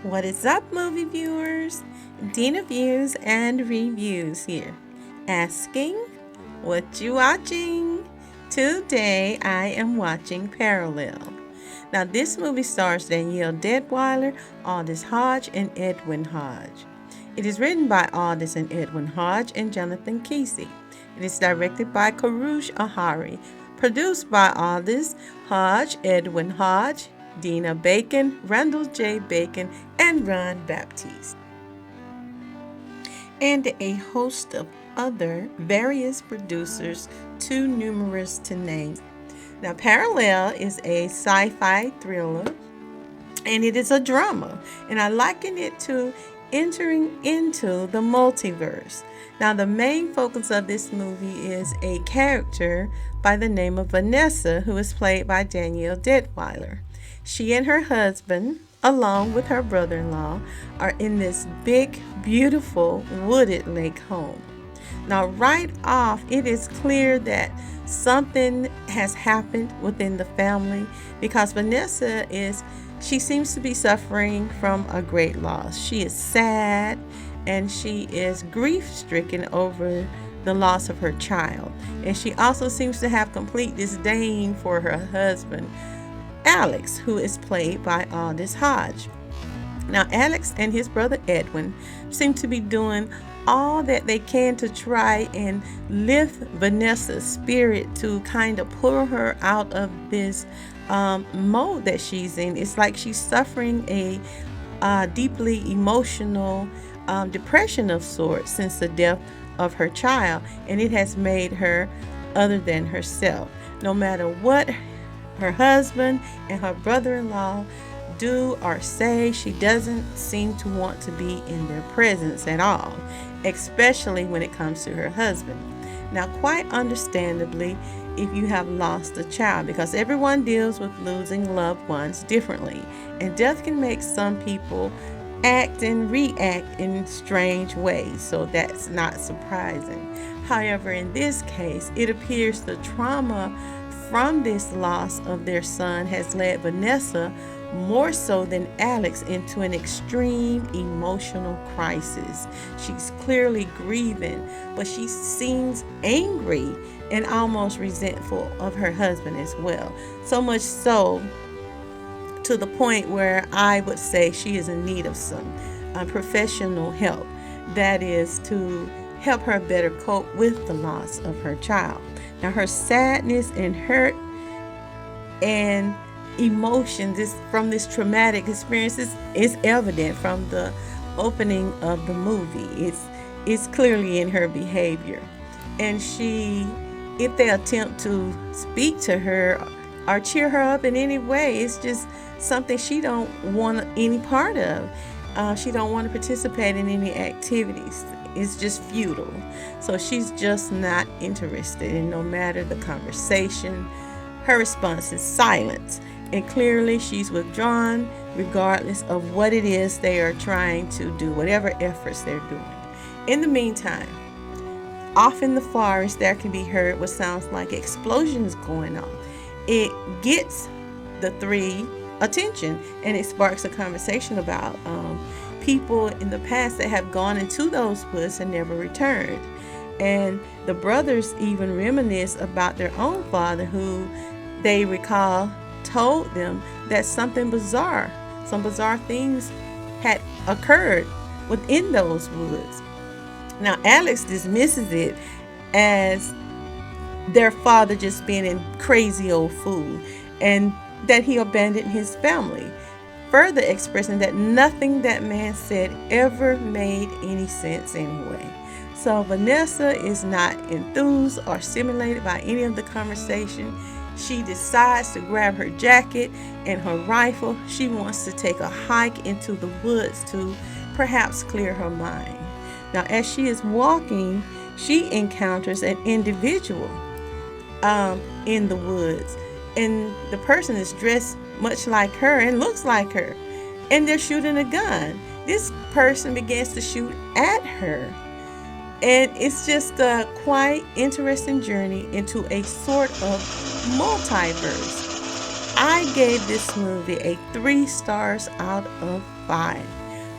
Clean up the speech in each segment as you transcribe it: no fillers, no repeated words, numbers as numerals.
What is up, movie viewers? Dena Views and Reviews here, asking what you watching. Today I am watching Parallel. Now this movie stars Danielle Deadweiler, Aldous Hodge, and Edwin Hodge. It is written by Aldous and Edwin Hodge and Jonathan Kesey. It is directed by Karush Ahari, produced by Aldous Hodge, Edwin Hodge, Dena Bacon, Randall J. Bacon, and Ron Baptiste, and a host of other various producers, too numerous to name. Now, Parallel is a sci-fi thriller, and it is a drama, and I liken it to entering into the multiverse. Now, the main focus of this movie is a character by the name of Vanessa, who is played by Danielle Deadweiler. She and her husband, along with her brother-in-law, are in this big, beautiful, wooded lake home. Now, right off, it is clear that something has happened within the family because she seems to be suffering from a great loss. She is sad and she is grief-stricken over the loss of her child. And she also seems to have complete disdain for her husband, Alex, who is played by Aldous Hodge. Now, Alex and his brother Edwin seem to be doing all that they can to try and lift Vanessa's spirit to kind of pull her out of this mode that she's in. It's like she's suffering a deeply emotional depression of sorts since the death of her child, and it has made her other than herself. No matter what her husband and her brother-in-law do or say, she doesn't seem to want to be in their presence at all, especially when it comes to her husband. Now, quite understandably, if you have lost a child, because everyone deals with losing loved ones differently, and death can make some people act and react in strange ways, so that's not surprising. However, in this case, it appears the trauma from this loss of their son has led Vanessa, more so than Alex, into an extreme emotional crisis. She's clearly grieving, but she seems angry and almost resentful of her husband as well. So much so to the point where I would say she is in need of some professional help. That is to help her better cope with the loss of her child. Now, her sadness and hurt and emotions from this traumatic experience is evident from the opening of the movie. It's clearly in her behavior. And if they attempt to speak to her or cheer her up in any way, it's just something she don't want any part of. She don't want to participate in any activities. It's just futile. So she's just not interested. And no matter the conversation, her response is silence. And clearly she's withdrawn regardless of what it is they are trying to do, whatever efforts they're doing. In the meantime, off in the forest, there can be heard what sounds like explosions going on. It gets the three attention, and it sparks a conversation about people in the past that have gone into those woods and never returned. And the brothers even reminisce about their own father, who they recall told them that some bizarre things had occurred within those woods. Now, Alex dismisses it as their father just being a crazy old fool and that he abandoned his family, further expressing that nothing that man said ever made any sense anyway. So Vanessa is not enthused or stimulated by any of the conversation. She decides to grab her jacket and her rifle. She wants to take a hike into the woods to perhaps clear her mind. Now, as she is walking, she encounters an individual in the woods, and the person is dressed much like her and looks like her, and they're shooting a gun. This person begins to shoot at her, and it's just a quite interesting journey into a sort of multiverse. I gave this movie a 3 stars out of 2005.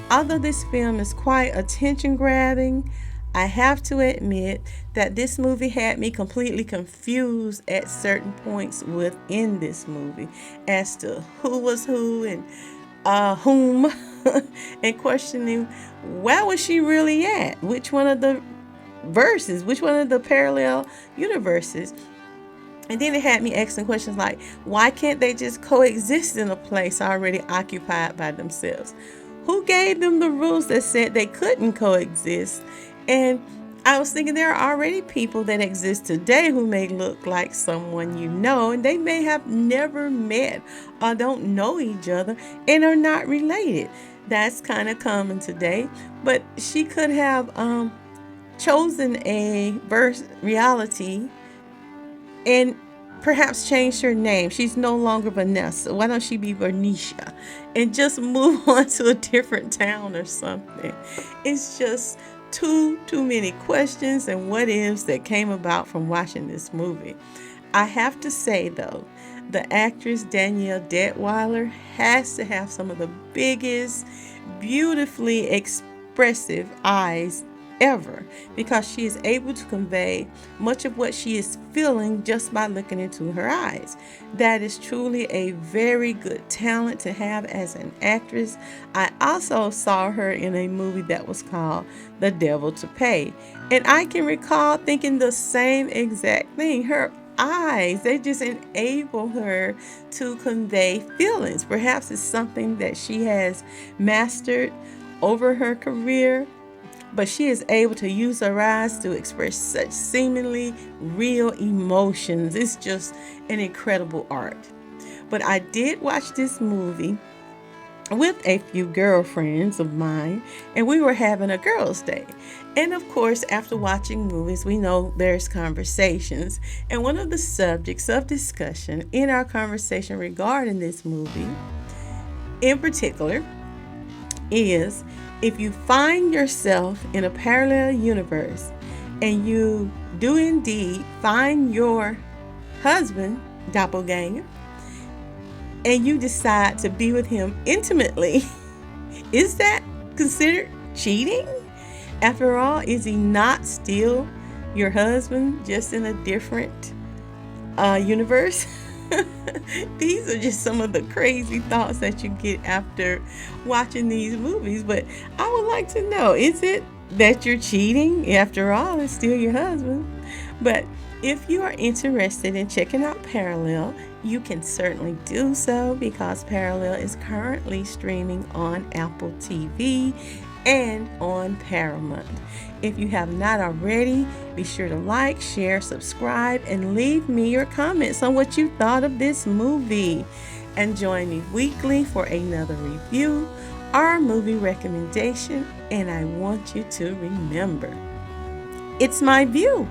Although this film is quite attention grabbing, I have to admit that this movie had me completely confused at certain points within this movie as to who was who and whom, and questioning where was she really at? Which one of the verses? Which one of the parallel universes? And then it had me asking questions like, why can't they just coexist in a place already occupied by themselves? Who gave them the rules that said they couldn't coexist? And I was thinking there are already people that exist today who may look like someone you know, and they may have never met or don't know each other and are not related. That's kind of common today. But she could have chosen a reality and perhaps changed her name. She's no longer Vanessa. Why don't she be Bernicia and just move on to a different town or something? It's just too many questions and what ifs that came about from watching this movie. I have to say though, the actress Danielle Detweiler has to have some of the biggest, beautifully expressive eyes ever, because she is able to convey much of what she is feeling just by looking into her eyes. That is truly a very good talent to have as an actress. I also saw her in a movie that was called The Devil to Pay, and I can recall thinking the same exact thing. Her eyes, they just enable her to convey feelings. Perhaps it's something that she has mastered over her career, but she is able to use her eyes to express such seemingly real emotions. It's just an incredible art. But I did watch this movie with a few girlfriends of mine, and we were having a girls' day. And of course, after watching movies, we know there's conversations. And one of the subjects of discussion in our conversation regarding this movie, in particular, is if you find yourself in a parallel universe and you do indeed find your husband, doppelganger, and you decide to be with him intimately, is that considered cheating? After all, is he not still your husband, just in a different universe? These are just some of the crazy thoughts that you get after watching these movies. But I would like to know, is it that you're cheating? After all, it's still your husband. But if you are interested in checking out Parallel, you can certainly do so, because Parallel is currently streaming on Apple TV and on Paramount. If you have not already, be sure to like, share, subscribe, and leave me your comments on what you thought of this movie. And join me weekly for another review or movie recommendation. And I want you to remember, it's my view.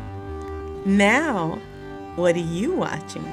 Now, what are you watching?